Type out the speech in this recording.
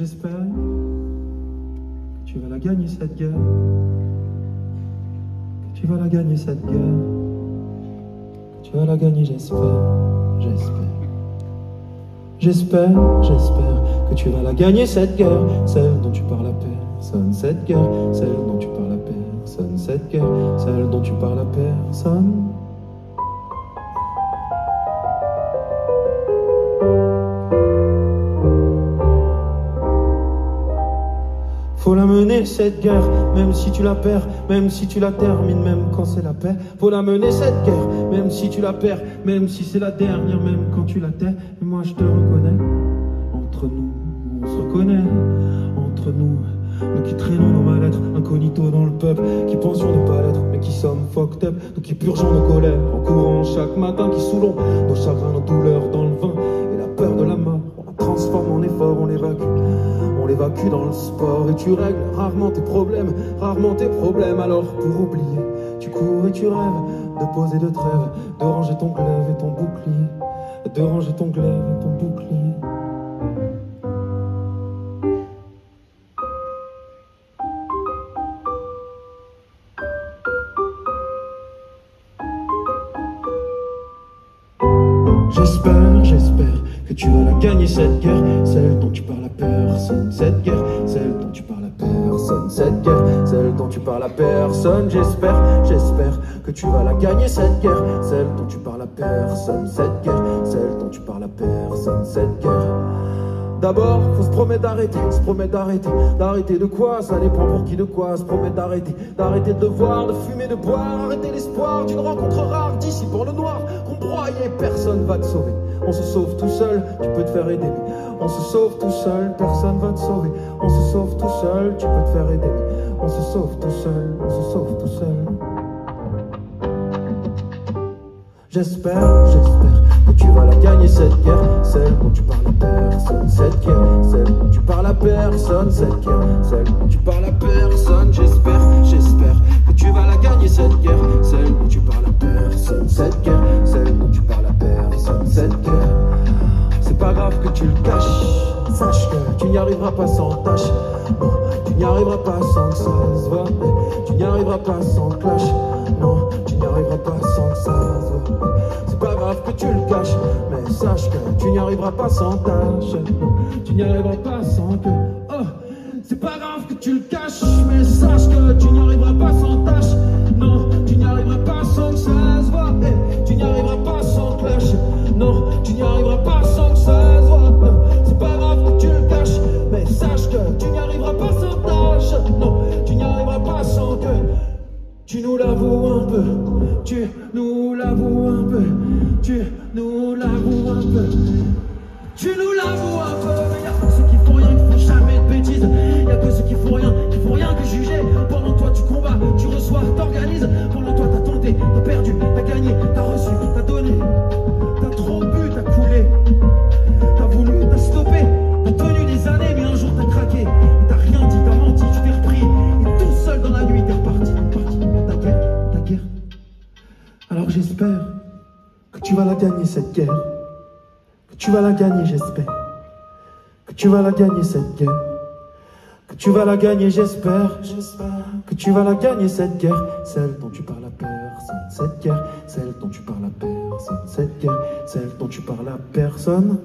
j'espère que tu vas la gagner cette guerre, que tu vas la gagner cette guerre, que tu vas la gagner, j'espère, j'espère. J'espère que tu vas la gagner cette guerre, celle dont tu parles à personne, cette guerre, celle dont tu parles à personne, cette guerre, celle dont tu parles à personne. Faut la mener cette guerre, même si tu la perds, même si tu la termines, même quand c'est la paix. Faut la mener cette guerre, même si tu la perds, même si c'est la dernière, même quand tu la tais. Et moi je te reconnais, entre nous, on se reconnaît, entre nous. Nous qui traînons nos mal-être, incognito dans le peuple, qui pensions ne pas l'être, mais qui sommes fucked up. Nous qui purgeons nos colères, en courant chaque matin, qui saoulons nos chagrins, nos douleurs dans le vin et la peur de la mort. On la transforme en effort, on l'évacue dans le sport. Et tu règles rarement tes problèmes, alors pour oublier, tu cours et tu rêves de poser de trêve, de ranger ton glaive et ton bouclier, de ranger ton glaive et ton bouclier. J'espère que tu vas la gagner cette guerre, celle dont tu parles à personne, cette guerre, celle dont tu parles à personne, cette guerre, celle dont tu parles à personne. J'espère que tu vas la gagner cette guerre, celle dont tu parles à personne, cette guerre, celle dont tu parles à personne, cette guerre. D'abord, faut se promettre d'arrêter, d'arrêter de quoi, ça dépend pour qui de quoi, se promettre d'arrêter de devoir, de fumer, de boire, arrêter l'espoir d'une rencontre rare, dissipant le noir, qu'on broyait, personne va te sauver. On se sauve tout seul, tu peux te faire aider, on se sauve tout seul, personne va te sauver. On se sauve tout seul, tu peux te faire aider, on se sauve tout seul, on se sauve tout seul. J'espère que tu vas la gagner cette guerre, celle dont tu parles à personne, cette guerre, celle dont tu parles à personne, cette guerre, celle dont tu parles à personne. J'espère que tu vas la gagner cette guerre, celle dont tu parles à personne, cette guerre, celle dont tu parles à personne, cette guerre. C'est pas grave que tu le caches, sache que tu n'y arriveras pas sans tâche, non, tu n'y arriveras pas sans que ça se voit, tu n'y arriveras pas sans clash, non, tu n'y arriveras pas sans que ça se voit. C'est pas grave que tu le caches, mais sache que tu n'y arriveras pas sans tâche, non, tu n'y arriveras pas sans que... Oh, c'est pas grave que tu le caches, mais sache que tu n'y arriveras pas sans tâche, non, tu n'y arriveras pas sans que ça se voit, tu n'y arriveras pas sans clash, non, tu n'y arriveras pas sans que ça se voit. C'est pas grave que tu le caches, mais sache que tu n'y arriveras pas sans tâche, non, tu n'y arriveras pas sans que tu nous l'avoues un peu, tu nous l'avoues un peu, tu nous l'avoues un peu, tu nous l'avoues un peu. Y'a ceux qui font rien, qui font jamais de bêtises, y'a que ceux qui font rien que juger. Pendant toi tu combats, tu reçois, t'organises. Pendant toi t'as tenté, t'as perdu, t'as gagné, t'as reçu, t'as donné, t'as trop bu, t'as coulé, t'as voulu, t'as stoppé, t'as tenu des années, mais un jour t'as craqué, et t'as rien dit, t'as menti, tu t'es repris, et tout seul dans la nuit t'es reparti, ta guerre. Alors j'espère que tu vas la gagner cette guerre, que tu vas la gagner, j'espère, que tu vas la gagner cette guerre, que tu vas la gagner, j'espère, que tu vas la gagner cette guerre, celle dont tu parles à personne, cette guerre, celle dont tu parles à personne, cette guerre, celle dont tu parles à personne.